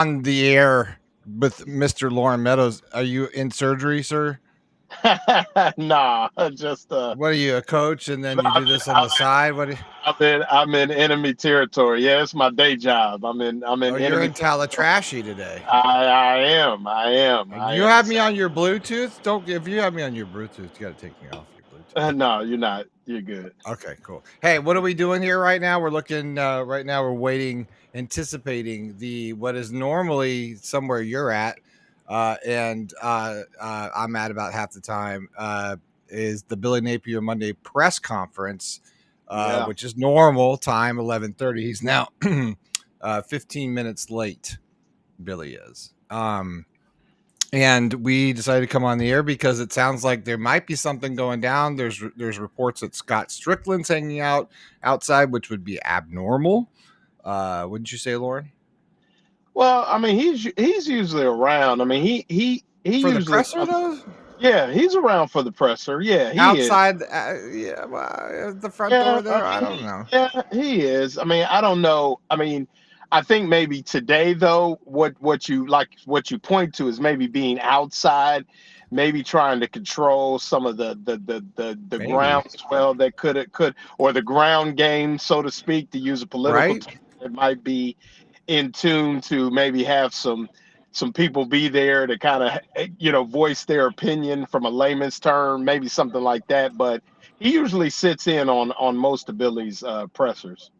on the air with Mr. Lauren Meadows. Are you in surgery, sir? Nah, just What are you, a coach, and then you I'm do in, this on the side? What? I'm in enemy territory. Yeah, it's my day job. I'm in Oh, you're enemy in territory. Talatrashy today. I You am. have me on your Bluetooth. Don't if you have me on your Bluetooth, you got to take me off your Bluetooth. No, you're not. You're good. Okay, cool. Hey, what are we doing here right now? We're looking right now. We're waiting, anticipating the what is normally somewhere you're at, and I'm at about half the time. Is the Billy Napier Monday press conference, Yeah. which is normal time 11:30. He's now 15 minutes late. Billy is. And we decided to come on the air because it sounds like there might be something going down. There's reports that Scott Strickland's hanging out outside, which would be abnormal. Wouldn't you say, Lauren? Well, I mean, he's usually around. I mean, he For the usually. presser, though, Yeah, he's around for the presser. Yeah, he is. outside, yeah, well, the front Yeah, door I there. I mean, don't know. yeah, he is. I mean, I don't know. I mean, I think maybe today though, what you point to is maybe being outside, maybe trying to control some of the Maybe, ground swell that could or the ground game, so to speak, to use a political right? term. It might be in tune to maybe have some people be there to kind of voice their opinion from a layman's term, maybe something like that. But he usually sits in on most of Billy's pressers.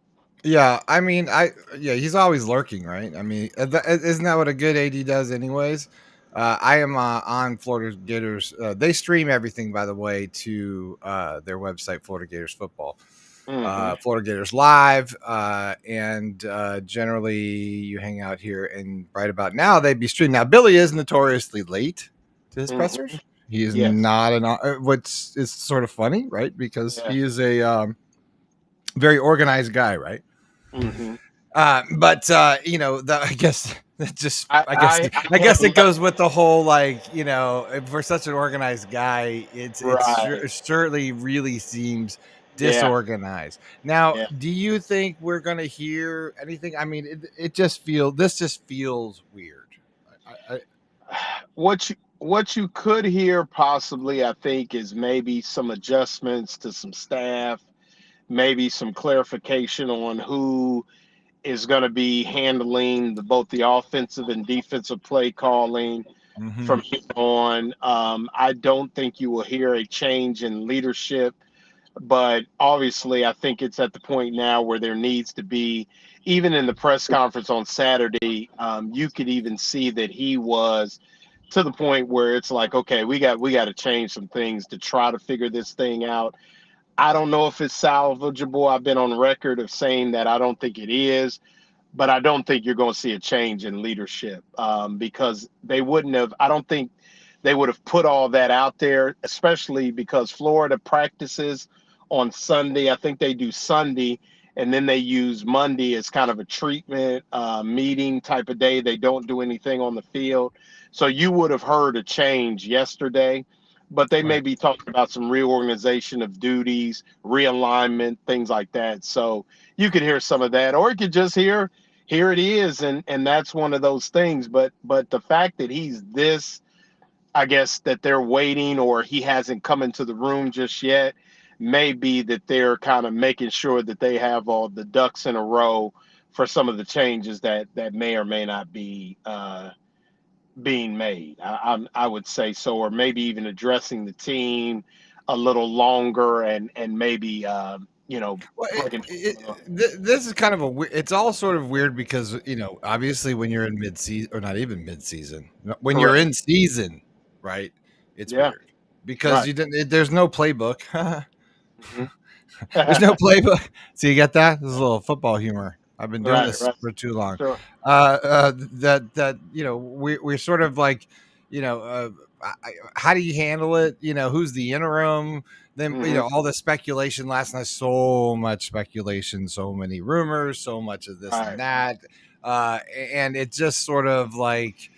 Yeah, I mean, yeah, he's always lurking, right? I mean, isn't that what a good AD does, anyways? I am on Florida Gators. They stream everything, by the way, to their website, Florida Gators Football, Hmm. Florida Gators Live, and generally you hang out here. And right about now, they'd be streaming. Now, Billy is notoriously late to his Hmm. pressers. He is Yes. not what's is sort of funny, right? Because Yeah. he is a very organized guy, right? Hmm. But I guess that just I I, I I guess have it goes left. with the whole, like, for such an organized guy, Right. certainly really seems Yeah. disorganized. Now, Yeah. do you think we're gonna hear anything? I mean, this just feels weird. I What you could hear possibly, I think, is maybe some adjustments to some staff, maybe some clarification on who is going to be handling both the offensive and defensive play calling mm-hmm. from here on. I don't think you will hear a change in leadership, but obviously, I think it's at the point now where there needs to be, even in the press conference on Saturday, you could even see that he was to the point where it's like, okay, we got to change some things to try to figure this thing out. I don't know if it's salvageable. I've been on record of saying that I don't think it is, but I don't think you're going to see a change in leadership because they wouldn't have. I don't think they would have put all that out there, especially because Florida practices on Sunday. I think they do Sunday, and then they use Monday as kind of a treatment meeting type of day. They don't do anything on the field. So you would have heard a change yesterday, but they may Right. be talking about some reorganization of duties, realignment, things like that. So you could hear some of that, or you could just hear here it is, and that's one of those things. But the fact that he's this, I guess that they're waiting or he hasn't come into the room just yet, may be that they're kind of making sure that they have all the ducks in a row for some of the changes that may or may not be being made. I would say so, or maybe even addressing the team a little longer and maybe Well, bringing. this is kind of it's all sort of weird because obviously when you're in mid season, or not even mid season, when you're Correct. in season, right? It's Yeah. weird because Right. you didn't. There's no playbook. Hmm. There's no playbook. So you get that? This is a little football humor. I've been doing Right. this Right. for too long. Sure. That we're sort of like, you know, uh, how do you handle it? Who's the interim? Then Hmm. all the speculation last night. So much speculation, so many rumors, so much of this and Right. that, and it just sort of like,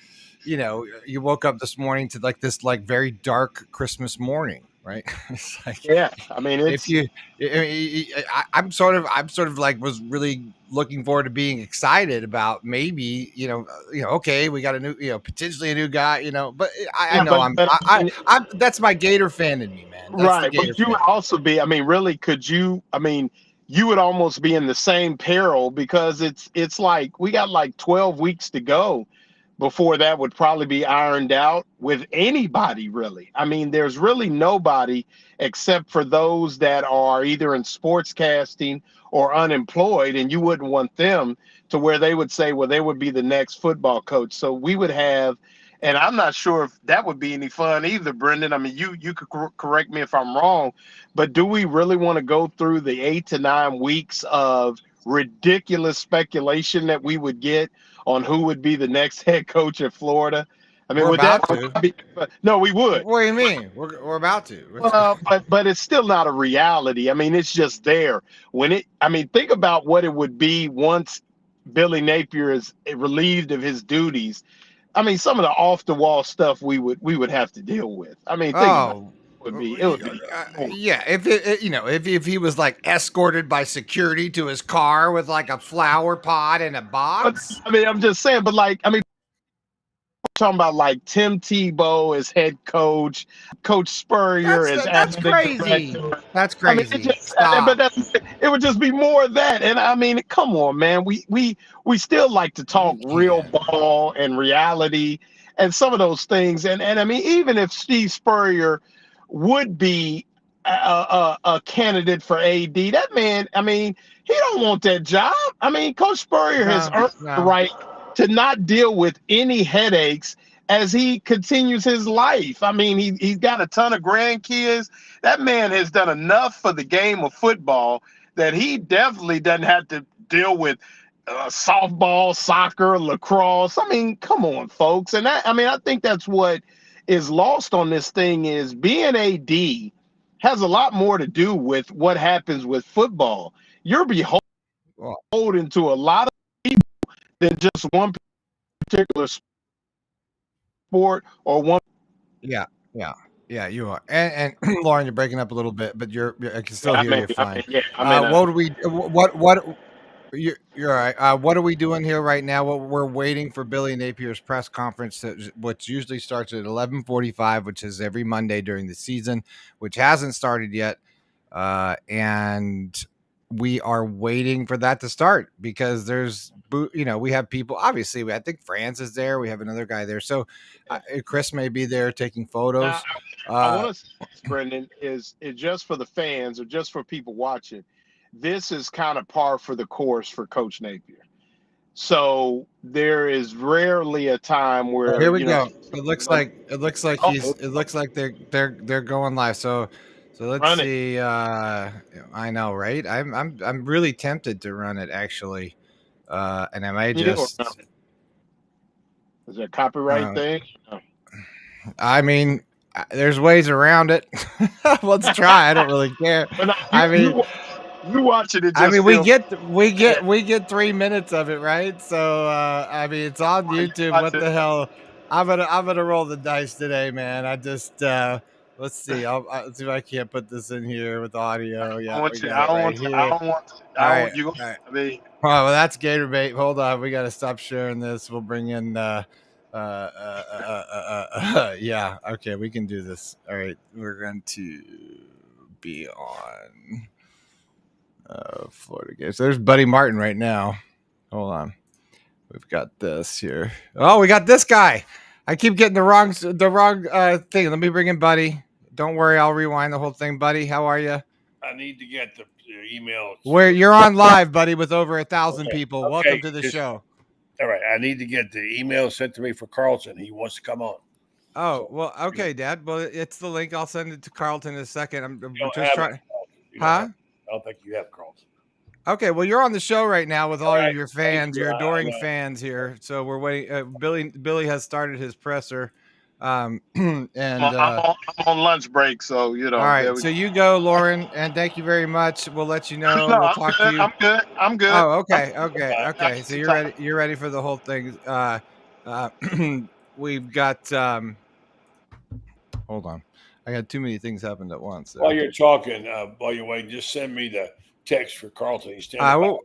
you woke up this morning to like this like very dark Christmas morning. right? It's like Yeah, I mean if it's you, I'm sort of like was really looking forward to being excited about maybe okay, we got a new potentially a new guy, but I yeah, know but I mean, I'm that's my Gator fan in me, man. That's the right, Gator but you would fan. also be. I mean, really, could you? I mean, you would almost be in the same peril because it's like we got like 12 weeks to go before that would probably be ironed out with anybody really. I mean, there's really nobody except for those that are either in sportscasting or unemployed, and you wouldn't want them to where they would say, well, they would be the next football coach. So we would have, and I'm not sure if that would be any fun either, Brendan. I mean, you could correct me if I'm wrong, but do we really want to go through the 8 to 9 weeks of ridiculous speculation that we would get on who would be the next head coach at Florida? I mean, We're would that about to. be? No, we would. What do you mean? We're about to. Well, but it's still not a reality. I mean, it's just there. When it, I mean, think about what it would be once Billy Napier is relieved of his duties. I mean, some of the off the wall stuff we would have to deal with. I mean, think about it. Oh, It would be yeah. If he was like escorted by security to his car with like a flower pot and a but box. I mean, I'm just saying, but like, I mean, talking about like Tim Tebow as head coach, Coach Spurrier as That's athletic crazy. director. That's I mean, it crazy. just, but Stop. it would just be more of that. And I mean, come on, man. We still like to talk You real can't. ball and reality and some of those things. And I mean, even if Steve Spurrier would be a candidate for AD, that man, I mean, he don't want that job. I mean, Coach Spurrier has No, earned the no. right to not deal with any headaches as he continues his life. I mean, he's got a ton of grandkids. That man has done enough for the game of football that he definitely doesn't have to deal with softball, soccer, lacrosse. I mean, come on, folks. And I mean, I think that's what is lost on this thing is being AD has a lot more to do with what happens with football. You're Well, beholden to a lot of people than just one particular sport or one. yeah, yeah, yeah. You are, and Lauren, you're breaking up a little bit, but I can still Yeah, hear you fine. yeah, I'm in a. What do we? What? You're all right. What are we doing here right now? Well, we're waiting for Billy Napier's press conference, which usually starts at 11:45, which is every Monday during the season, which hasn't started yet, and we are waiting for that to start because we have people. Obviously, I think France is there. We have another guy there, so Chris may be there taking Now, photos. I Uh, want to say this, Brendan, is it just for the fans or just for people watching? This is kind of par for the course for Coach Napier. So there is rarely a time Oh, where here we go. It looks like oh, they're going live. So let's run it. see. I know, right? I'm really tempted to run it actually. And I may You or no? just Is there a copyright uh, thing? No. I mean, there's ways around it. Let's try. I don't really care. But no, I mean, you watch it. It just we feels. get we get 3 minutes of it, right? So I mean, it's on You YouTube. watch What it. the hell? I'm gonna roll the dice today, man. I just let's see. Let's see if I can't put this in here with audio. I Yeah, we want you. got it right I here. don't want. All I right, don't. You. all right. I mean, Well, that's Gator bait. Hold on, we got to stop sharing this. We'll bring in. Yeah. Okay, we can do this. All right, we're going to be on Florida Gators. There's Buddy Martin right now. Hold on. We've got this here. Oh, we got this guy. I keep getting the wrong thing. Let me bring in Buddy. Don't worry, I'll rewind the whole thing. Buddy, how are you? I need to get the email. Where you're on live, buddy, with over 1,000 Okay. people. Okay, Welcome to the show. All right. I need to get the email sent to me for Carlson. He wants to come on. Oh, well, okay, Dad. Well, it's the link. I'll send it to Carlton in a second. I'm You don't just have trying. it. Huh? I don't think you have Carlson. Okay, well, you're on the show right now with all All right, of your thank fans, you. your I adoring know. fans here. So we're waiting. Billy has started his presser, and I'm on lunch break, so you know. all There right. we So go. you go, Lauren, and thank you very much. We'll let you know. No, We'll I'm talk to good. you. I'm good. I'm good. Oh, I'm okay, okay, Bye. I okay. got So some you're time. ready. You're ready for the whole thing. Uh, we've got. Hold on. I had too many things happen at once. While you're talking, while you're waiting, just send me the text for Carlton. He's I standing by will.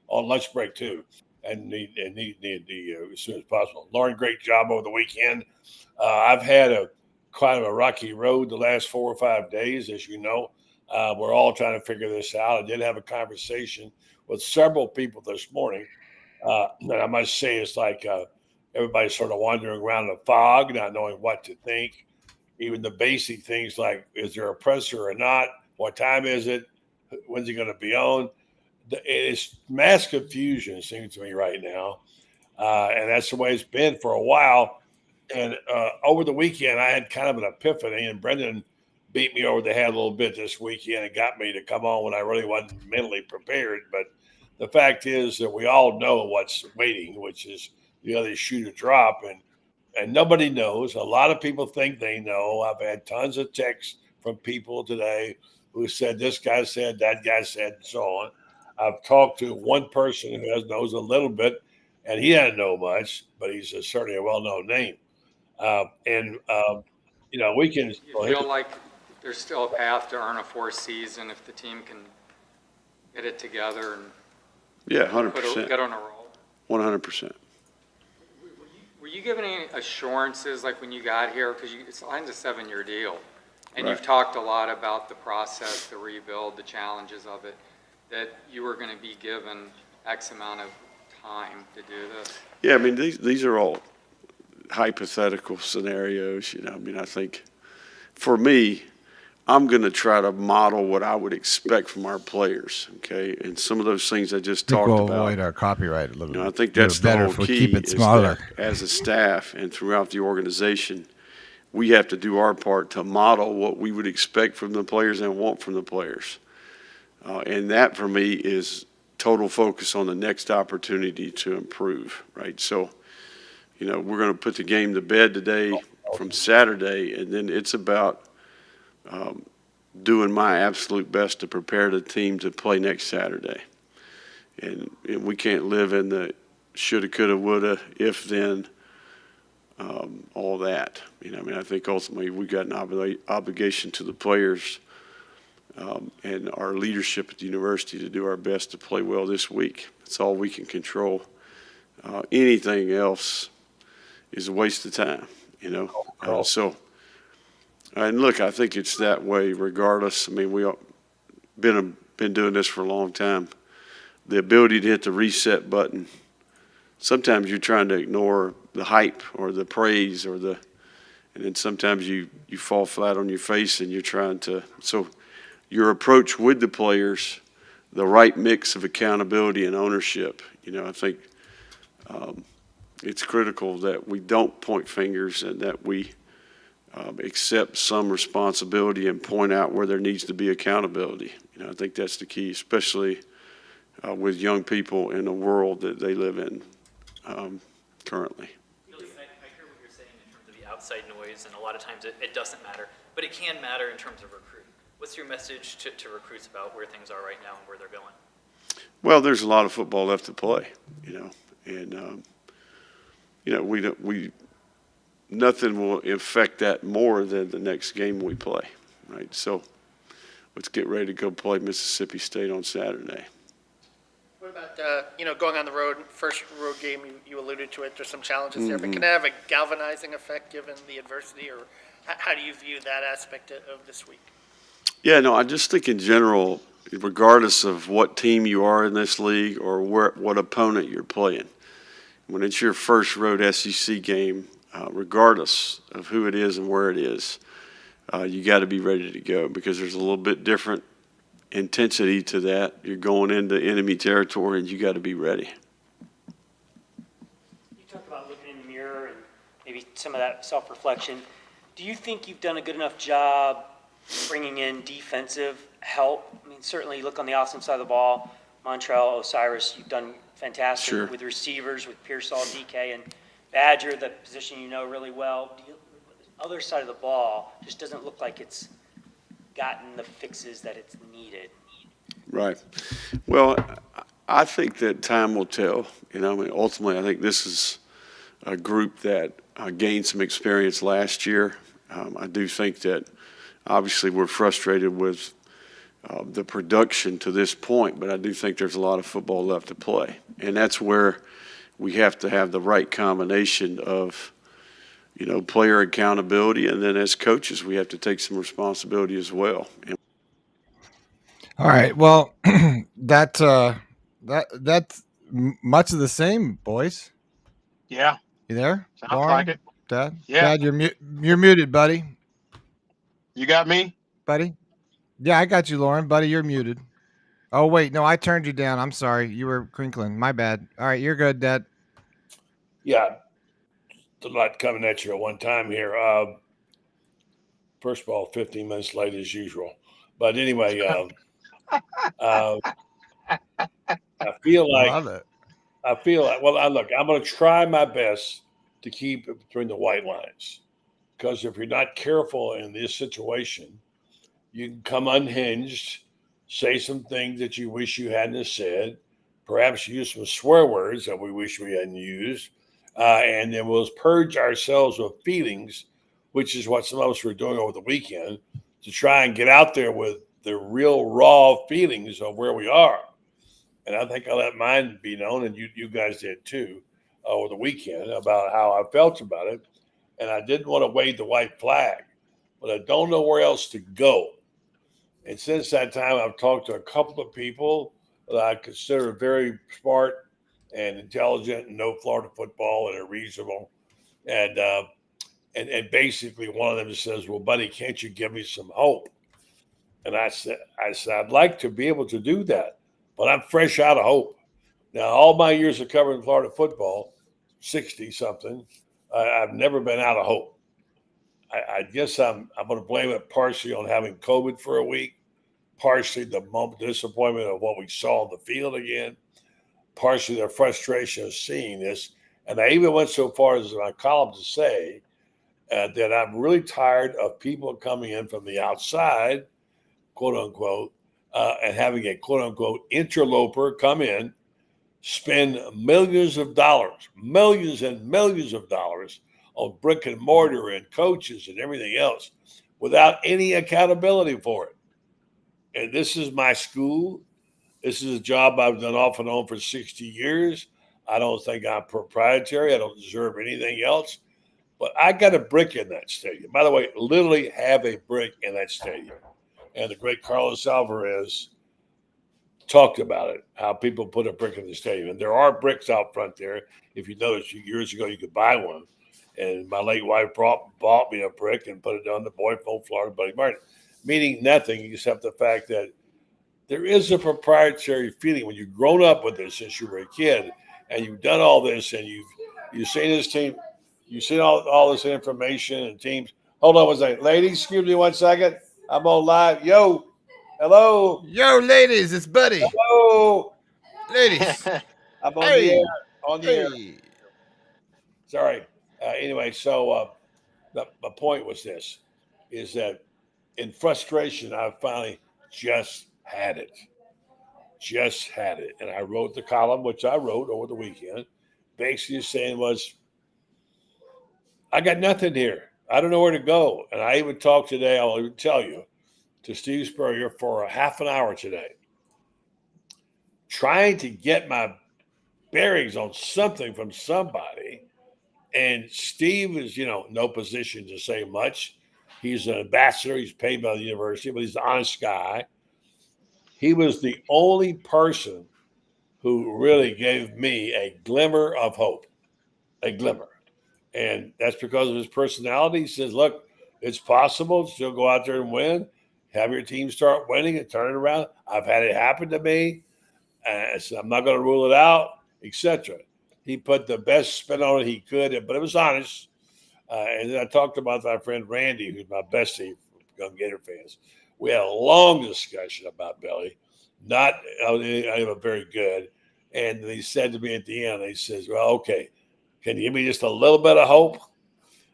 on lunch break too, and need as soon as possible. Lauren, great job over the weekend. I've had a kind of a rocky road the last 4 or 5 days, as you know. We're all trying to figure this out. I did have a conversation with several people this morning, and I must say it's like everybody's sort of wandering around in a fog, not knowing what to think. Even the basic things like, is there a presser or not? What time is it? When's he going to be on? It's mass confusion, it seems to me right now. And that's the way it's been for a while. And over the weekend, I had kind of an epiphany, and Brendan beat me over the head a little bit this weekend and got me to come on when I really wasn't mentally prepared. But the fact is that we all know what's waiting, which is the other shoe to drop. And nobody knows. A lot of people think they know. I've had tons of texts from people today who said this guy said, that guy said, and so on. I've talked to one person who knows a little bit, and he doesn't know much, but he's certainly a well-known name. And we can. You feel like there's still a path to earn a fourth season if the team can get it together and Yeah, 100%. get on a roll? 100%. Were you given any assurances, like when you got here, because you signed a 7-year deal, and Right. you've talked a lot about the process, the rebuild, the challenges of it, that you were going to be given X amount of time to do this? Yeah, I mean, these are all hypothetical scenarios. I mean, I think for me, I'm going to try to model what I would expect from our players, okay? And some of those things I just talked we'll about. avoid our copyright a little. I think that's the better whole if we key. keep it is smaller. that as a staff and throughout the organization, we have to do our part to model what we would expect from the players and want from the players. And that, for me, is total focus on the next opportunity to improve, right? So, we're going to put the game to bed today from Saturday, and then it's about doing my absolute best to prepare the team to play next Saturday. And we can't live in the shoulda, coulda, woulda, if, then, all that. I think ultimately we've got an obligation to the players and our leadership at the university to do our best to play well this week. That's all we can control. Anything else is a waste of time, and look, I think it's that way regardless. I mean, we've been doing this for a long time. The ability to hit the reset button, sometimes you're trying to ignore the hype or the praise and then sometimes you fall flat on your face and you're trying to. So your approach with the players, the right mix of accountability and ownership, I think it's critical that we don't point fingers and that we accept some responsibility and point out where there needs to be accountability. I think that's the key, especially with young people in the world that they live in currently. I hear what you're saying in terms of the outside noise, and a lot of times it doesn't matter, but it can matter in terms of recruiting. What's your message to recruits about where things are right now and where they're going? Well, there's a lot of football left to play, and nothing will affect that more than the next game we play, right? So let's get ready to go play Mississippi State on Saturday. What about, going on the road, first road game, you alluded to it, there's some challenges there, but can it have a galvanizing effect given the adversity, or how do you view that aspect of this week? Yeah, no, I just think in general, regardless of what team you are in this league or what opponent you're playing, when it's your first road SEC game, regardless of who it is and where it is, you got to be ready to go because there's a little bit different intensity to that. You're going into enemy territory and you got to be ready. You talk about looking in the mirror and maybe some of that self-reflection. Do you think you've done a good enough job bringing in defensive help? I mean, certainly you look on the offensive side of the ball, Montrell, Osiris, you've done fantastic. Sure. With receivers, with Pearsall, DK, and Badger, the position other side of the ball just doesn't look like it's gotten the fixes that it's needed. Right. Well, I think that time will tell. Ultimately, I think this is a group that gained some experience last year. I do think that obviously we're frustrated with the production to this point, but I do think there's a lot of football left to play. And that's where we have to have the right combination of, player accountability, and then as coaches, we have to take some responsibility as well. All right. Well, that's much of the same, boys. Yeah, You there, sounds Lauren? like it. Dad? Yeah. Dad, you're muted, buddy. You got me? Buddy? Yeah, I got you, Lauren. Buddy, you're muted. Oh wait, no, I turned you down. I'm sorry. You were crinkling. My bad. All right, you're good, Dad. Yeah, a lot coming at you at one time here. First of all, 15 minutes late as usual. But anyway, I feel like Love it. look, I'm going to try my best to keep it between the white lines, because if you're not careful in this situation, you can come unhinged, say some things that you wish you hadn't have said, perhaps use some swear words that we wish we hadn't used, and then we'll purge ourselves with feelings, which is what some of us were doing over the weekend, to try and get out there with the real raw feelings of where we are. And I think I let mine be known, and you guys did too, over the weekend, about how I felt about it. And I didn't want to wave the white flag, but I don't know where else to go. And since that time, I've talked to a couple of people that I consider very smart and intelligent and know Florida football and are reasonable. And basically one of them says, "Well, buddy, can't you give me some hope?" And I said, I'd like to be able to do that, but I'm fresh out of hope. Now, all my years of covering Florida football, 60 something, I've never been out of hope. I guess I'm going to blame it partially on having COVID for a week, partially the disappointment of what we saw on the field again, partially the frustration of seeing this. And I even went so far as in my column to say that I'm really tired of people coming in from the outside, quote unquote, and having a quote unquote interloper come in, spend millions and millions of dollars on brick and mortar and coaches and everything else without any accountability for it. And this is my school. This is a job I've done off and on for 60 years. I don't think I'm proprietary. I don't deserve anything else. But I got a brick in that stadium. By the way, literally have a brick in that stadium. And the great Carlos Alvarez talked about it, how people put a brick in the stadium. And there are bricks out front there. If you notice, years ago, you could buy one. And my late wife bought me a brick and put it on the boyfriend, Florida Buddy Martin, meaning nothing except the fact that there is a proprietary feeling when you've grown up with this since you were a kid and you've done all this and you've seen this team, you've seen all this information and teams. Hold on one second. Ladies, excuse me 1 second. I'm on live. Yo, hello. Yo, ladies, it's Buddy. Hello. Ladies. I'm on Hey. the air. On the air. Hey. Sorry. Anyway, so the point was this, is that in frustration, I finally just had it. And I wrote the column, which I wrote over the weekend, basically saying was, I got nothing here. I don't know where to go. And I even talked today, I'll even tell you, to Steve Spurrier for a half an hour today, trying to get my bearings on something from somebody. And Steve is, no position to say much. He's an ambassador. He's paid by the university, but he's an honest guy. He was the only person who really gave me a glimmer of hope, a glimmer. And that's because of his personality. He says, look, it's possible to still go out there and win, have your team start winning and turn it around. I've had it happen to me. So I'm not going to rule it out, etc. He put the best spin on it he could, but it was honest. And then I talked about my friend Randy, who's my bestie, Young Gator fans. We had a long discussion about Billy. I was very good. And he said to me at the end, he says, well, okay, can you give me just a little bit of hope?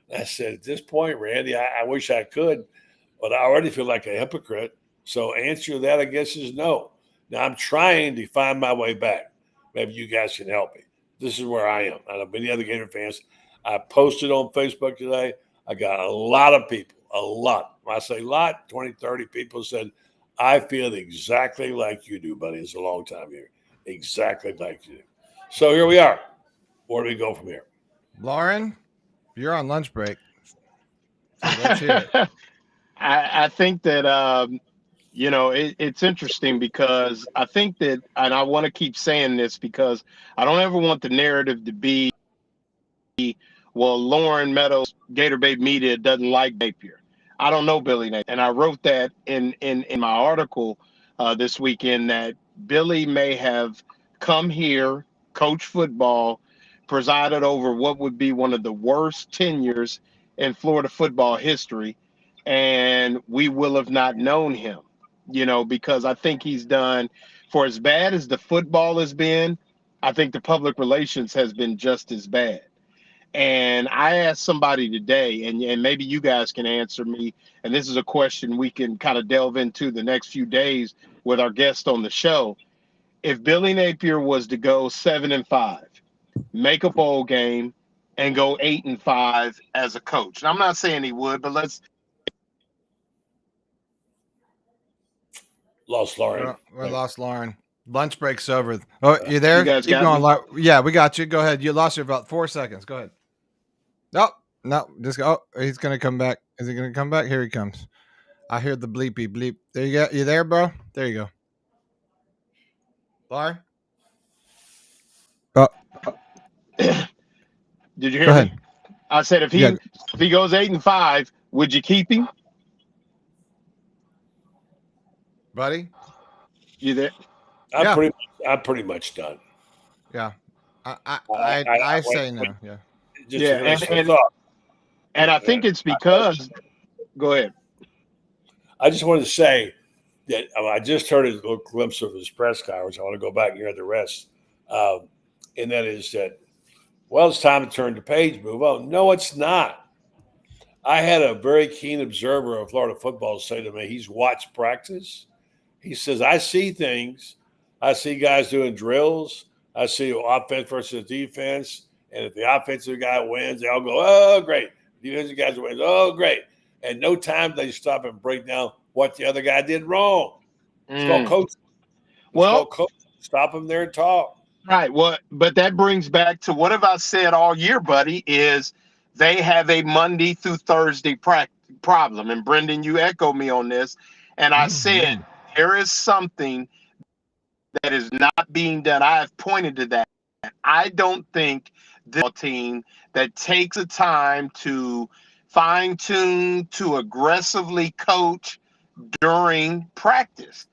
And I said, at this point, Randy, I wish I could, but I already feel like a hypocrite. So answer to that, I guess, is no. Now I'm trying to find my way back. Maybe you guys can help me. This is where I am. I know many other Gator fans. I posted on Facebook today. I got a lot of people, When I say lot, 20, 30 people said, I feel exactly like you do, buddy. It's a long time here. Exactly like you do. So here we are. Where do we go from here? Lauren, you're on lunch break. So let's hear it. I think that it's interesting because I think that, and I want to keep saying this because I don't ever want the narrative to be, well, Lauren Meadows, Gator Babe Media doesn't like Napier. I don't know Billy Napier, and I wrote that in my article this weekend that Billy may have come here, coached football, presided over what would be one of the worst tenures in Florida football history, and we will have not known him, because I think he's done, for as bad as the football has been, I think the public relations has been just as bad. And I asked somebody today, and maybe you guys can answer me, and this is a question we can kind of delve into the next few days with our guest on the show. If Billy Napier was to go 7-5, make a bowl game, and go 8-5 as a coach, and I'm not saying he would, but let's. Lost Lauren. We lost Lauren. Lunch break's over. Oh, you there? You guys Keep got going. me? Yeah, we got you. Go ahead. You lost you about 4 seconds. Go ahead. No, just go. Oh, he's gonna come back. Is he gonna come back? Here he comes. I hear the bleepy bleep. There you go. You there, bro? There you go. Lauren? Oh, Did you hear go me? ahead. I said if he goes 8-5, would you keep him? Buddy? You there? I'm pretty much done. Yeah. I say no. Yeah. Just Yeah, to finish the and thought. And I think it's because. Go ahead. I just wanted to say that I just heard a little glimpse of his press conference. I want to go back and hear the rest. And that is that, well, it's time to turn the page, move on. No, it's not. I had a very keen observer of Florida football say to me, he's watched practice. He says, I see things. I see guys doing drills. I see offense versus defense. And if the offensive guy wins, they all go, oh, great. The defensive guys win, oh, great. And no time they stop and break down what the other guy did wrong. It's called coaching. Well, Stop them there and talk. Right. Well, but that brings back to what have I said all year, buddy, is they have a Monday through Thursday problem. And Brendan, you echo me on this. And I said, there is something that is not being done. I have pointed to that. I don't think this team that takes the time to fine tune, to aggressively coach during practice.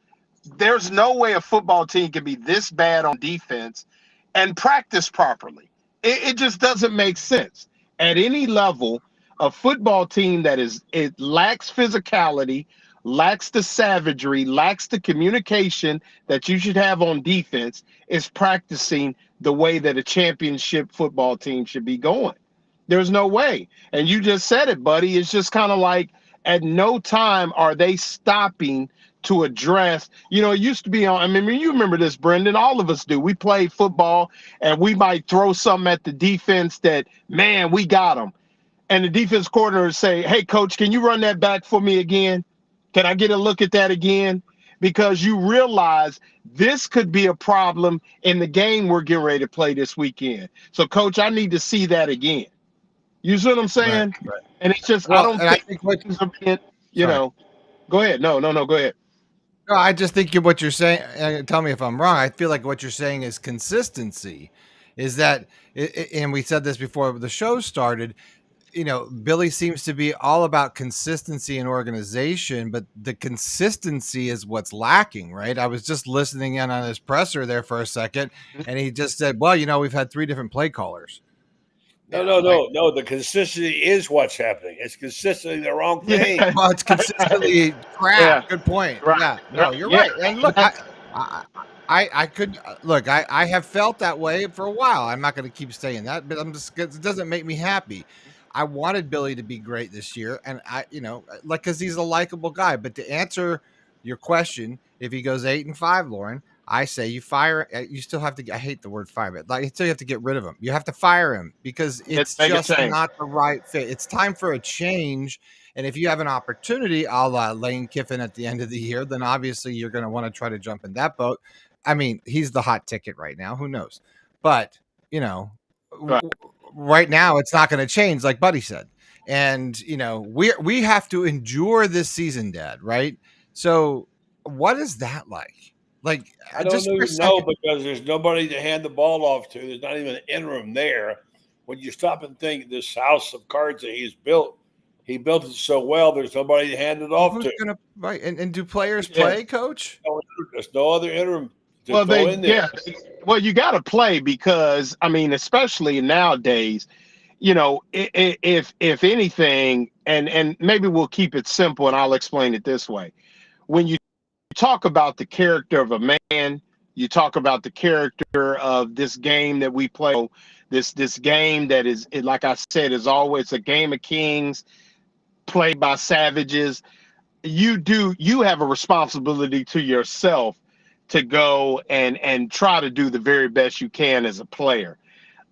There's no way a football team can be this bad on defense and practice properly. It just doesn't make sense. At any level, a football team it lacks physicality, lacks the savagery, lacks the communication that you should have on defense, is practicing the way that a championship football team should be going. There's no way. And you just said it, buddy. It's just kind of like at no time are they stopping to address, it used to be on, I mean, you remember this, Brendan, all of us do. We played football and we might throw something at the defense that, man, we got them. And the defense coordinator would say, hey, coach, can you run that back for me again? Can I get a look at that again? Because you realize this could be a problem in the game we're getting ready to play this weekend. So, coach, I need to see that again. You see what I'm saying? Right. And it's just, Well, I don't think things are being, go ahead. No, go ahead. No, I just think what you're saying, tell me if I'm wrong. I feel like what you're saying is consistency. Is that, and we said this before the show started, Billy seems to be all about consistency and organization, but the consistency is what's lacking, right? I was just listening in on his presser there for a second, and he just said, well, we've had 3 different play callers. No. The consistency is what's happening. It's consistently the wrong thing. Yeah. Well, it's consistently crap. Yeah. Good point. Right. Yeah. No, you're right. And look, I could look. I have felt that way for a while. I'm not going to keep saying that, but it doesn't make me happy. I wanted Billy to be great this year, and because he's a likable guy. But to answer your question, if he goes 8-5, Lauren, I say you fire. You still have to. I hate the word fire, but you still have to get rid of him. You have to fire him because it's just not the right fit. It's time for a change, And if you have an opportunity, a la Lane Kiffin at the end of the year, then obviously you're going to want to try to jump in that boat. I mean, he's the hot ticket right now. Who knows? But, you know, Right. right now it's not going to change, like Buddy said. And, you know, we have to endure this season, Dad, right? So what is that like? Like, I don't just for a even know second. because there's nobody to hand the ball off to. There's not even an interim there. When you stop and think this house of cards that he's built, he built it so well. There's nobody to hand it off Who's to. gonna right? And do players Yeah. play, Coach? There's no other interim to Well, throw in there. well, you got to play because I mean, especially nowadays, you know, if anything, and maybe we'll keep it simple, and I'll explain it this way: when you talk about the character of a man, you talk about the character of this game that we play. This game that is, like I said, is always a game of kings played by savages. You have a responsibility to yourself to go and try to do the very best you can as a player.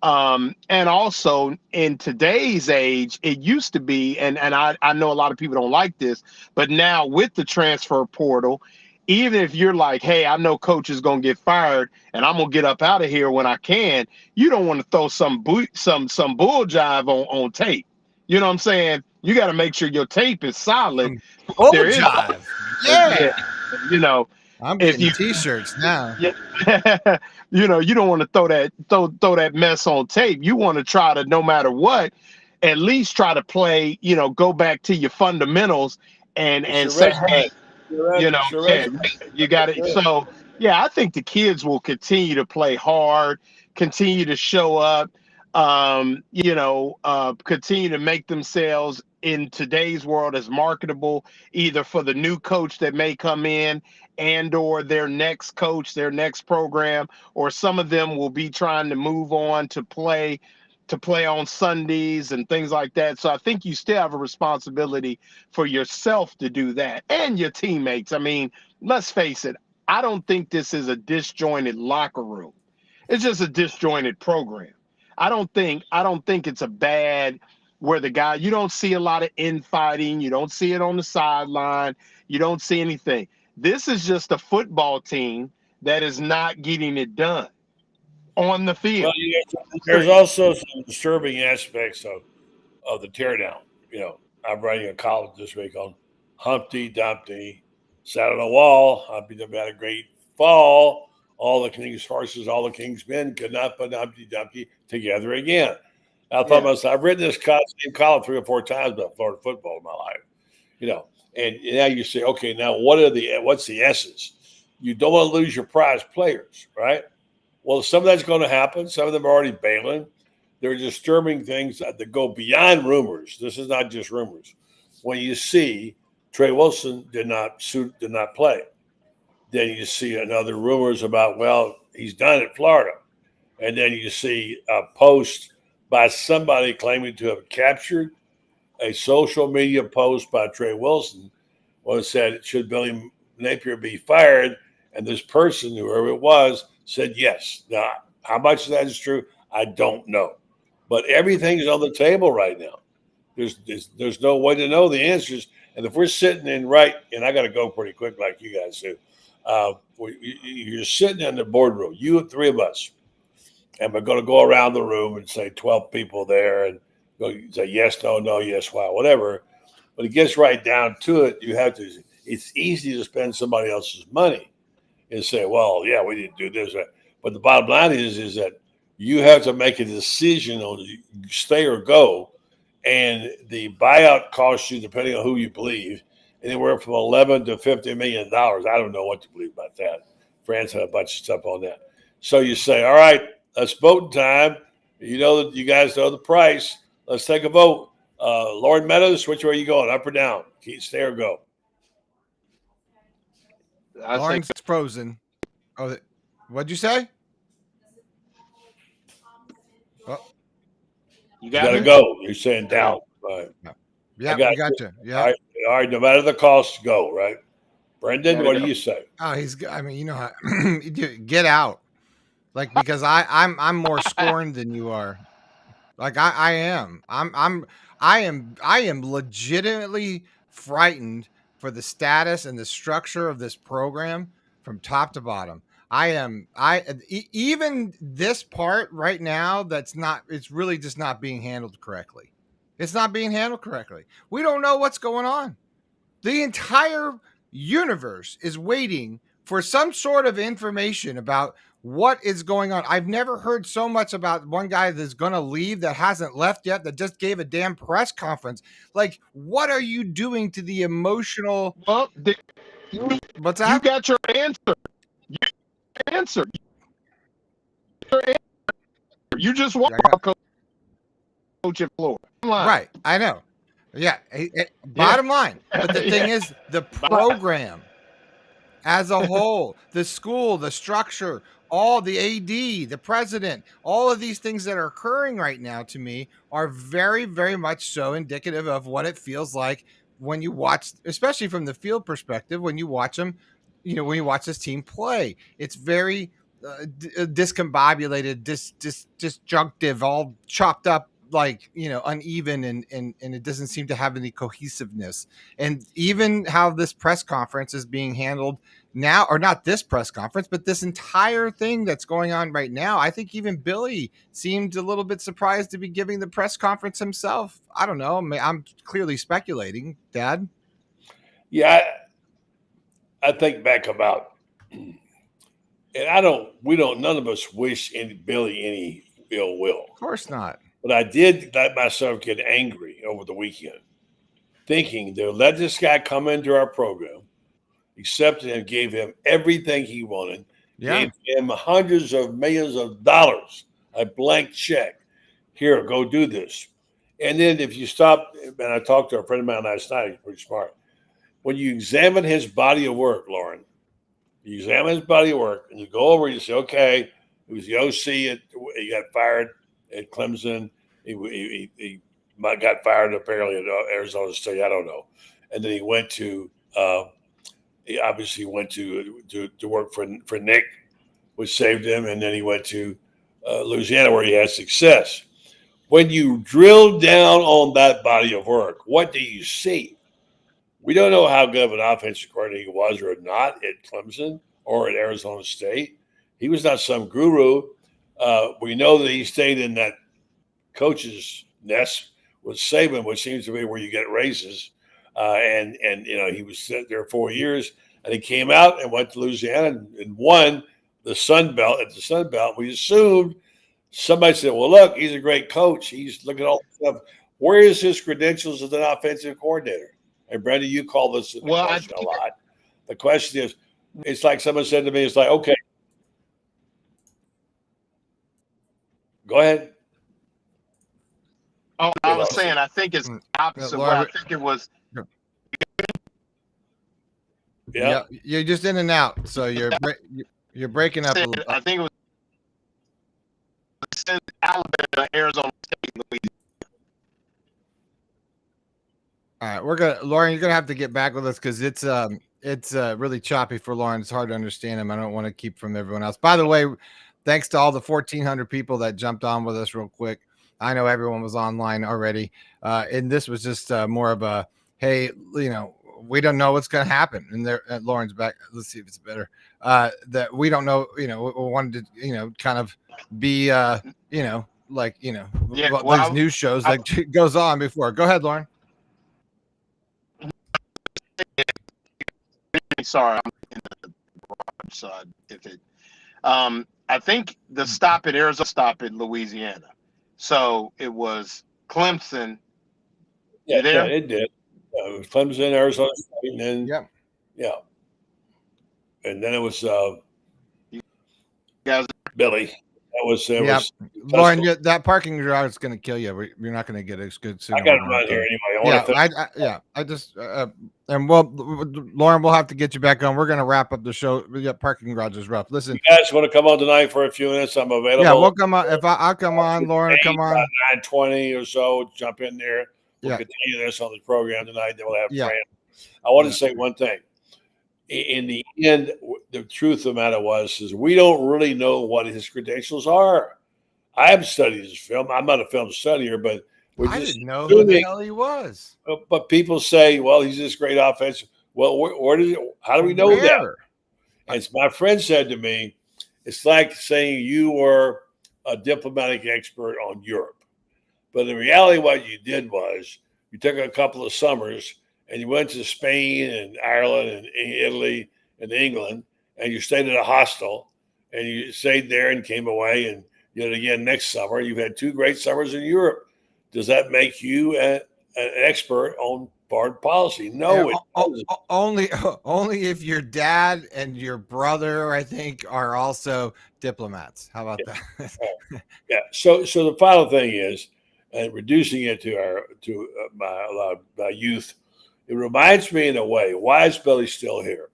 And also in today's age, it used to be, and I know a lot of people don't like this, but now with the transfer portal, even if you're like, hey, I know coach is gonna get fired and I'm gonna get up out of here when I can, you don't want to throw some bull jive on tape. You know what I'm saying? You got to make sure your tape is solid. Oh, There is, jive. Yeah. you know, I'm if getting you t-shirts now. yeah, you know, you don't want to throw that mess on tape. You want to try to, no matter what, at least try to play, you know, go back to your fundamentals and It's say, your hey, resume. you know, It's your yeah, resume. you got it. That's it. So yeah, I think the kids will continue to play hard, continue to show up, you know, continue to make themselves in today's world as marketable, either for the new coach that may come in and or their next coach, their next program, or some of them will be trying to move on to play on Sundays and things like that. So I think you still have a responsibility for yourself to do that and your teammates. I mean, let's face it, I don't think this is a disjointed locker room. It's just a disjointed program. I don't think it's a bad where the guy, you don't see a lot of infighting, you don't see it on the sideline, you don't see anything. This is just a football team that is not getting it done on the Well, field. there's also some disturbing aspects of the teardown. You know, I'm writing a column this week on Humpty Dumpty sat on a wall. Humpty Dumpty had a great fall. All the king's horses, all the king's men could not put Humpty Dumpty together again. I thought Yeah. myself, I've written this same column 3 or 4 times about Florida football in my life. You know, and now you say, okay, now what's the essence? You don't want to lose your prize players, right? Well, some of that's going to happen. Some of them are already bailing. There are disturbing things that go beyond rumors. This is not just rumors. When you see Trey Wilson did not play, then you see another rumors about, well, he's done at Florida. And then you see a post by somebody claiming to have captured a social media post by Trey Wilson where it said, should Billy Napier be fired? And this person, whoever it was, said yes. Now, how much of that is true, I don't know. But everything's on the table right now. There's no way to know the answers. And if we're sitting in and I got to go pretty quick like you guys do, you're sitting in the boardroom, you and 3 of us, and we're going to go around the room and say 12 people there and go say yes, no, no, yes, wow, whatever. But it gets right down to it. It's easy to spend somebody else's money and say, well, yeah, we didn't do this. But the bottom line is that you have to make a decision on stay or go. And the buyout costs you, depending on who you believe, anywhere from $11 to $50 million. I don't know what to believe about that. France had a bunch of stuff on that. So you say, all right, it's voting time. You know that you guys know the price. Let's take a vote. Lord Meadows, which way are you going? Up or down? Stay or go? I say Lauren's frozen. Oh, what'd you say? Oh, you You got got to me. go. You're saying down. Right. yeah, got we got you. you. All Yeah. right. All right. No matter the cost, go. Right. Brendan, Gotta what do go. you say? Oh, I mean, you know how get out. Like because I'm more scorned than you are. Like I am. I am legitimately frightened for the status and the structure of this program from top to bottom. Even this part right now that's not it's really just not being handled correctly. It's not being handled correctly. We don't know what's going on. The entire universe is waiting for some sort of information about what is going on. I've never heard so much about one guy that's going to leave that hasn't left yet, that just gave a damn press conference. Like, what are you doing to the emotional? Well, you, What's you that? got your answer. You answer. Your answer. You just want coach in Florida. Right. I know. Yeah. Bottom line. But the thing is, the program as a whole, the school, the structure, all the AD, the president, all of these things that are occurring right now to me are very, very much so indicative of what it feels like when you watch, especially from the field perspective, when you watch them, when you watch this team play. It's very discombobulated, disjunctive, all chopped up, like uneven, and it doesn't seem to have any cohesiveness. And even how this press conference is being handled now, or not this press conference, but this entire thing that's going on right now, I think even Billy seemed a little bit surprised to be giving the press conference himself. I don't know. I'm clearly speculating, Dad. Yeah, I think back about, and none of us wish Billy any ill will. Of course not. But I did let myself get angry over the weekend, thinking they'll let this guy come into our program, accepted him, gave him everything he wanted, gave him hundreds of millions of dollars, a blank check. Here, go do this. And then if you stop, and I talked to a friend of mine last night, he's pretty smart. When you examine his body of work, Lauren, you examine his body of work and you go over and you say, okay, he was the OC, he got fired at Clemson. He got fired apparently at Arizona State. I don't know. And then he went to, he obviously went to work for Nick, which saved him. And then he went to Louisiana, where he had success. When you drill down on that body of work, what do you see? We don't know how good of an offensive coordinator he was or not at Clemson or at Arizona State. He was not some guru. We know that he stayed in that coach's nest with Saban, which seems to be where you get raises. And he was there 4 years, and he came out and went to Louisiana and won the Sun Belt. At the Sun Belt, we assumed somebody said, well, look, he's a great coach. He's looking at all this stuff. Where is his credentials as an offensive coordinator? And Brenda, you call this question a lot. The question is, it's like someone said to me, it's like, okay, go ahead. Oh, I was saying, I think it's opposite. I think it was. Yeah, you're just in and out, so you're breaking up a little. I think it was Alabama, Arizona State, Louisiana. All right, Lauren, you're gonna have to get back with us because it's really choppy for Lauren. It's hard to understand him. I don't want to keep from everyone else. By the way, thanks to all the 1,400 people that jumped on with us real quick. I know everyone was online already, and this was just more of a, hey, we don't know what's going to happen. And there, Lauren's back. Let's see if it's better. That we don't know. We wanted to, kind of be, these news shows that goes on before. Go ahead, Lauren. Sorry, I'm in the garage side. I think the stop at Arizona, stop at Louisiana. So it was Clemson. Yeah, it did. It was Clemson, Arizona State, and then and then it was Billy. That was Lauren, that parking garage is going to kill you. You're not going to get a good signal. I got to run here anyway. I just and Lauren, we'll have to get you back on. We're going to wrap up the show. Parking garage is rough. Listen, you guys want to come on tonight for a few minutes? I'm available. Yeah, we'll come on. If I'll come on, Lauren, come on. 9:20 or so, jump in there. We'll continue this on the program tonight. Then we'll have Fran. I want to say one thing. In the end, the truth of the matter is we don't really know what his credentials are. I have studied his film. I'm not a film studier, but we're I just didn't know who the assuming. hell he was. But people say, well, he's this great offensive. Well, how do we know that? Where? And my friend said to me, it's like saying you were a diplomatic expert on Europe. But in reality, what you did was you took a couple of summers and you went to Spain and Ireland and Italy and England, and you stayed at a hostel and you stayed there and came away and you did it again next summer. You've had 2 great summers in Europe. Does that make you an expert on foreign policy? No, Yeah, it doesn't. only if your dad and your brother, I think, are also diplomats. How about that? Yeah. So the final thing is, and reducing it to my youth, it reminds me in a way. Why is Billy still here?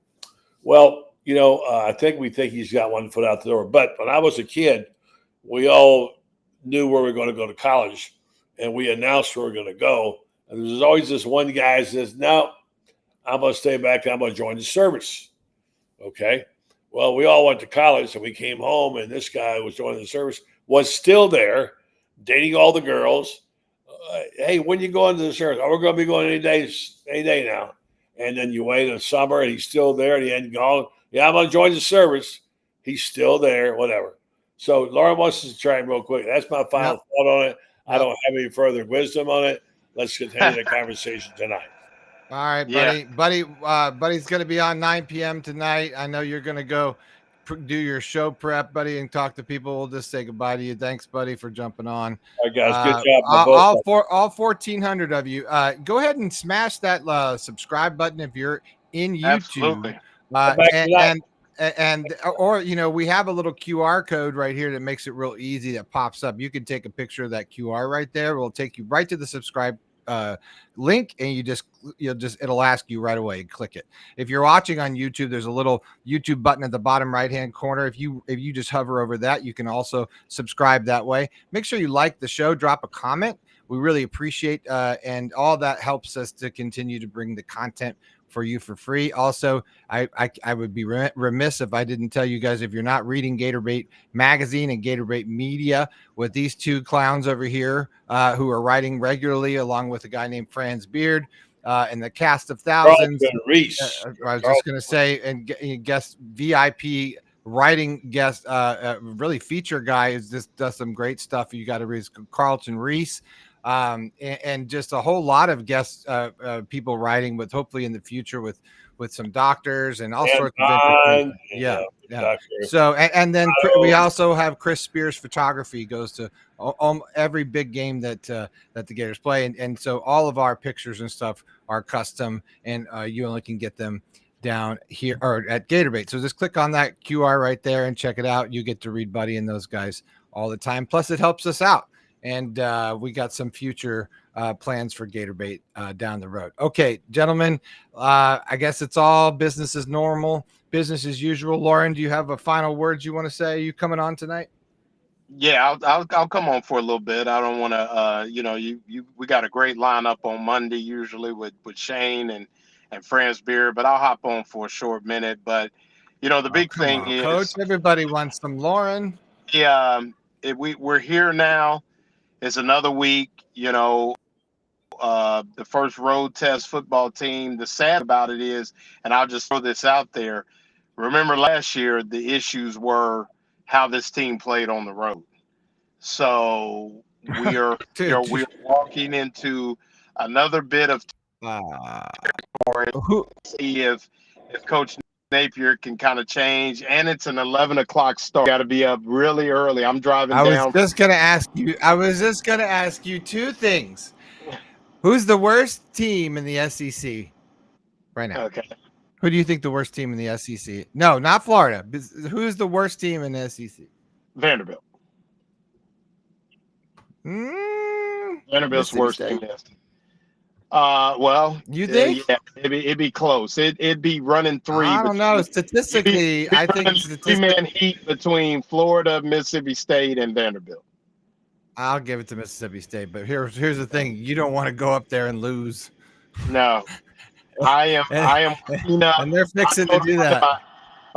Well, I think we think he's got one foot out the door. But when I was a kid, we all knew where we were going to go to college, and we announced where we were going to go. And there's always this one guy that says, "No, I'm going to stay back. I'm going to join the service." Okay. Well, we all went to college, and we came home, and this guy was joining the service, was still there, dating all the girls. Hey, when you go into the service? Oh, we're going to be going any day now. And then you wait in the summer, and he's still there, and he hadn't gone. Yeah, I'm going to join the service. He's still there, whatever. So Lauren wants us to try him real quick. That's my final thought on it. I don't have any further wisdom on it. Let's continue the conversation tonight. All right, buddy. Buddy's going to be on 9 p.m. tonight. I know you're going to go do your show prep, buddy, and talk to people. We'll just say goodbye to you. Thanks, buddy, for jumping on. All right, guys. Good job. All 1,400 of you. Go ahead and smash that subscribe button if you're in YouTube. Absolutely. Or we have a little QR code right here that makes it real easy that pops up. You can take a picture of that QR right there. It'll take you right to the subscribe link, and it'll ask you right away. Click it. If you're watching on YouTube, there's a little YouTube button at the bottom right hand corner. If you just hover over that, you can also subscribe that way. Make sure you like the show, drop a comment. We really appreciate and all that helps us to continue to bring the content for you for free. Also, I would be remiss if I didn't tell you guys, if you're not reading Gatorbait Magazine and Gatorbait Media with these 2 clowns over here who are writing regularly, along with a guy named Franz Beard and the cast of thousands. Reese. I was just going to say, and guest VIP writing guest, really feature guy is just does some great stuff. You got to read Carlton Reese. And just a whole lot of guests, people writing with, hopefully in the future with some doctors and all sorts of yeah. So and then we also have Chris Spears Photography, goes to every big game that the Gators play, and so all of our pictures and stuff are custom, and you only can get them down here or at Gatorbait. So just click on that QR right there and check it out. You get to read Buddy and those guys all the time. Plus, it helps us out. And we got some future plans for Gatorbait down the road. Okay, gentlemen, I guess it's all business as normal, business as usual. Lauren, do you have a final words you want to say? Are you coming on tonight? Yeah, I'll come on for a little bit. I don't want to, we got a great lineup on Monday usually with Shane and Franz Beer, but I'll hop on for a short minute. But the big thing is, Coach, everybody wants some Lauren. Yeah, we're here now. It's another week, the first road test football team. The sad about it is, and I'll just throw this out there. Remember last year, the issues were how this team played on the road. So we are we're walking into another bit of territory. See if Coach Napier can kind of change, and it's an 11 o'clock start. Got to be up really early. I'm driving down. I was just going to ask you 2 things. Who's the worst team in the SEC right now? Okay. Who do you think the worst team in the SEC? No, not Florida. Who's the worst team in the SEC? Vanderbilt. Vanderbilt's worst team. Well, you think? Yeah, it'd be close. It'd be running 3. I don't know. Statistically, I think 3-man heat between Florida, Mississippi State, and Vanderbilt. I'll give it to Mississippi State, but here's the thing: you don't want to go up there and lose. No, I am. And they're fixing to do that.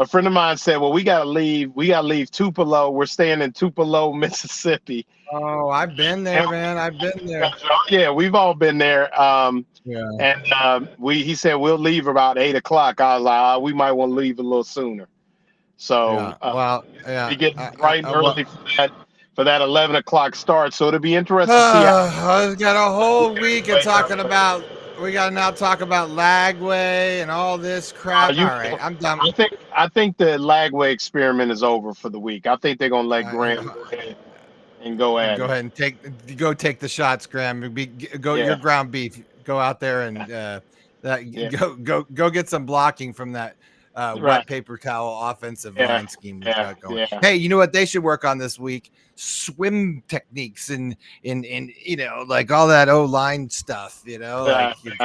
a friend of mine said, "Well, we gotta leave. We gotta leave Tupelo. We're staying in Tupelo, Mississippi." Oh, I've been there, man. I've been there. Yeah, we've all been there. Yeah. And he said we'll leave about 8 o'clock. I was like, we might want to leave a little sooner. So Yeah. Well, yeah. we get bright and early for that 11 o'clock start. So it'll be interesting to see how. I've got a whole week of talking about. We got to now talk about Lagway and all this crap. All right, I'm done. I think the Lagway experiment is over for the week. I think they're gonna let Graham go ahead and go at Go it. ahead and take the shots, Graham. Go Yeah. your ground beef. Go out there and go get some blocking from that wet paper towel offensive line scheme we've got going. Yeah. Hey, you know what they should work on this week? Swim techniques and like all that O-line stuff. Like you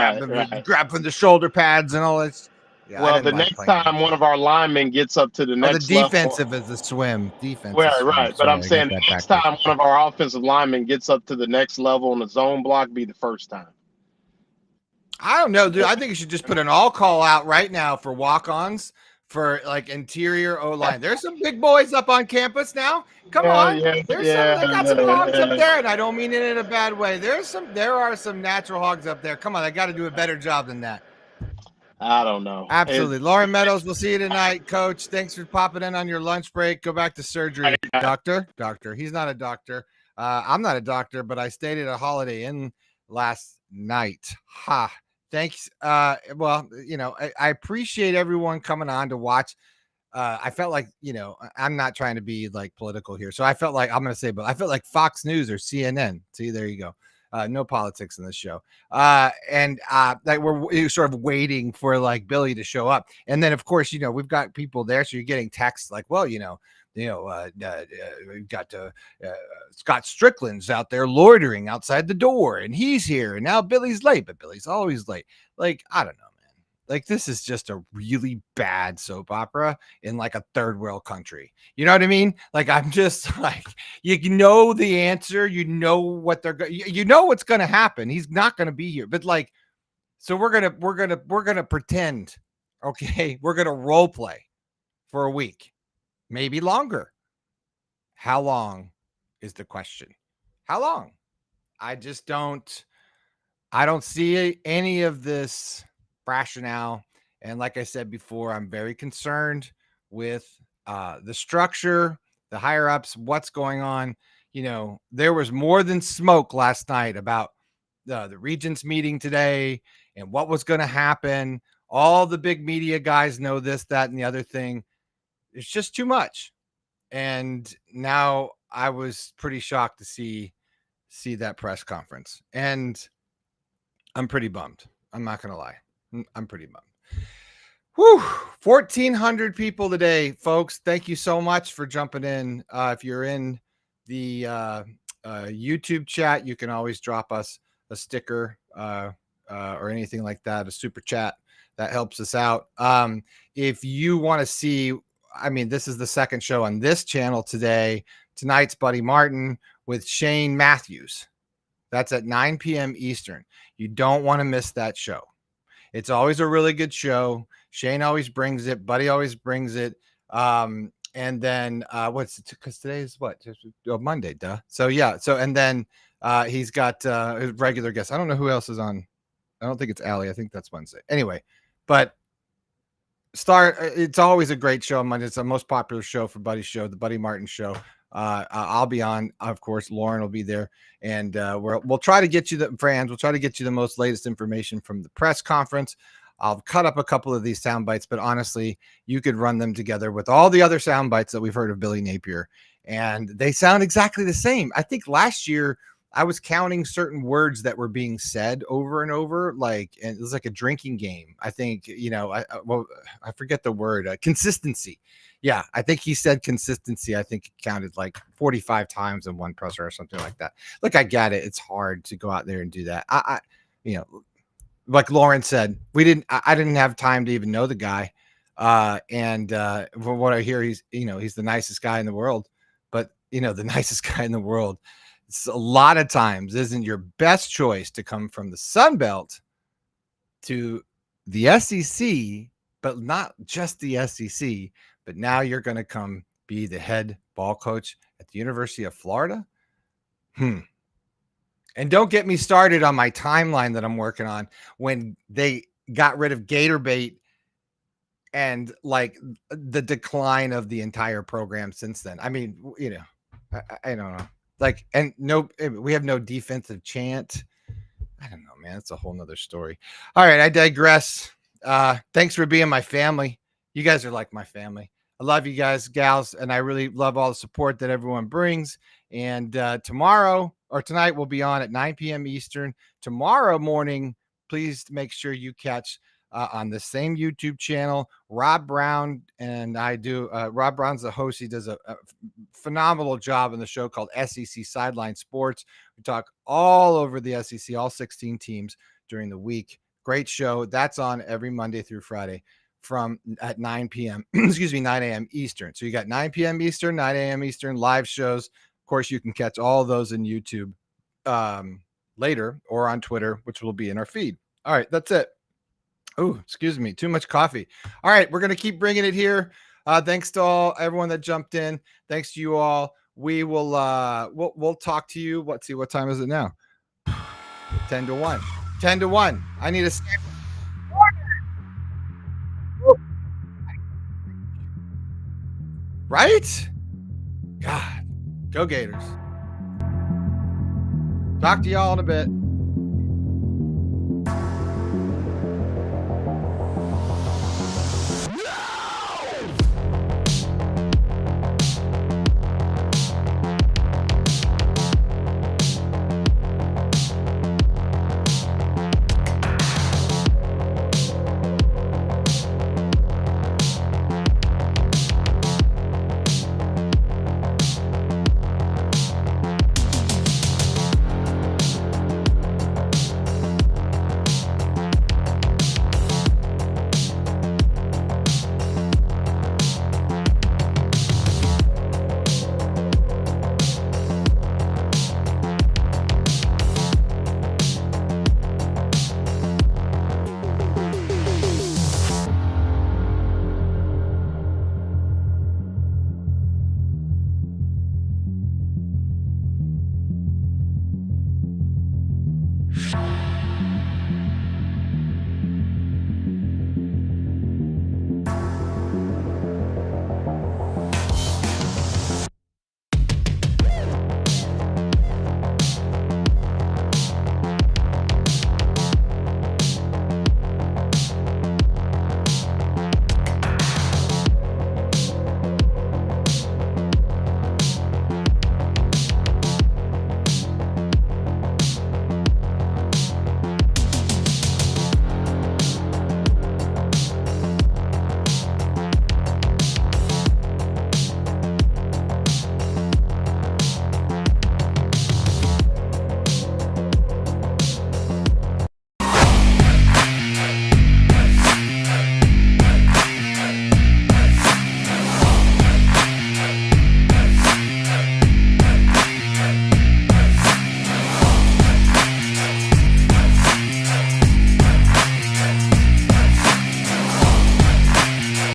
grab from the shoulder pads and all that. Yeah, well, the next time one of our linemen gets up to the next the defensive is the swim. Defense. Right. But I'm saying the next time one of our offensive linemen gets up to the next level in the zone block, be the first time. I don't know, dude. I think you should just put an all call out right now for walk-ons for like interior O-line. There's some big boys up on campus now. Come on. They got some hogs up there, and I don't mean it in a bad way. There are some natural hogs up there. Come on, I got to do a better job than that. I don't know. Absolutely. Lauren Meadows, we'll see you tonight, Coach. Thanks for popping in on your lunch break. Go back to surgery. Doctor. He's not a doctor. I'm not a doctor, but I stayed at a Holiday Inn last night. Ha. Thanks. Well, I appreciate everyone coming on to watch. I felt like, I'm not trying to be like political here. So I felt like but I felt like Fox News or CNN. See, there you go. No politics in this show. And like we're sort of waiting for like Billy to show up. And then of course, we've got people there. So you're getting texts like, well, we've got Scott Strickland's out there loitering outside the door and he's here. And now Billy's late, but Billy's always late. Like, I don't know, man. Like, this is just a really bad soap opera in like a third world country. You know what I mean? Like, I'm just like, you know the answer. You know what what's going to happen. He's not going to be here. But like, so we're going to pretend, okay? We're going to role play for a week, maybe longer. How long is the question? How long? I don't see any of this rationale. And like I said before, I'm very concerned with the structure, the higher ups, what's going on. There was more than smoke last night about the Regents meeting today and what was going to happen. All the big media guys know this, that, and the other thing. It's just too much. And now I was pretty shocked to see that press conference. And I'm pretty bummed. I'm not going to lie. I'm pretty bummed. Whew. 1,400 people today, folks. Thank you so much for jumping in. If you're in the YouTube chat, you can always drop us a sticker or anything like that, a super chat. That helps us out. If you want to see, this is the second show on this channel today. Tonight's Buddy Martin with Shane Matthews. That's at 9 p.m. Eastern. You don't want to miss that show. It's always a really good show. Shane always brings it. Buddy always brings it. And then because today is what? Monday, duh. So yeah. So and then he's got his regular guests. I don't know who else is on. I don't think it's Allie. I think that's Wednesday. Anyway, but it's always a great show on Monday. It's the most popular show for Buddy's show, the Buddy Martin show. I'll be on, of course. Lauren will be there, and we'll try to get you We'll try to get you the most latest information from the press conference. I'll cut up a couple of these sound bites, but honestly, you could run them together with all the other sound bites that we've heard of Billy Napier, and they sound exactly the same. I think last year I was counting certain words that were being said over and over, and it was like a drinking game. I think, I forget the word, consistency. Yeah, I think he said consistency. I think it counted like 45 times in one presser or something like that. Look, I get it. It's hard to go out there and do that. Like Lauren said, I didn't have time to even know the guy. And from what I hear, he's the nicest guy in the world. But, the nicest guy in the world, it's a lot of times isn't your best choice to come from the Sun Belt to the SEC but not just the SEC, but now you're going to come be the head ball coach at the University of Florida. And don't get me started on my timeline that I'm working on when they got rid of Gator Bait and like the decline of the entire program since then. I mean, I don't know. Like, and we have no defensive chant. I don't know, man. It's a whole nother story. All right, I digress. Thanks for being my family. You guys are like my family. I love you guys, gals, and I really love all the support that everyone brings. And tomorrow or tonight we'll be on at 9 p.m. Eastern. Tomorrow morning, please make sure you catch on the same YouTube channel, Rob Brown and I do. Rob Brown's the host. He does a phenomenal job in the show called SEC Sideline Sports. We talk all over the SEC, all 16 teams during the week. Great show. That's on every Monday through Friday from at 9 p.m. 9 a.m. Eastern. So you got 9 p.m. Eastern, 9 a.m. Eastern live shows. Of course, you can catch all of those in YouTube later or on Twitter, which will be in our feed. All right, that's it. Oh, excuse me. Too much coffee. All right. We're going to keep bringing it here. Thanks to everyone that jumped in. Thanks to you all. We will, we'll talk to you. Let's see. What time is it now? 10 to 1. 10 to 1. I need a sandwich. Right? God. Go Gators. Talk to y'all in a bit.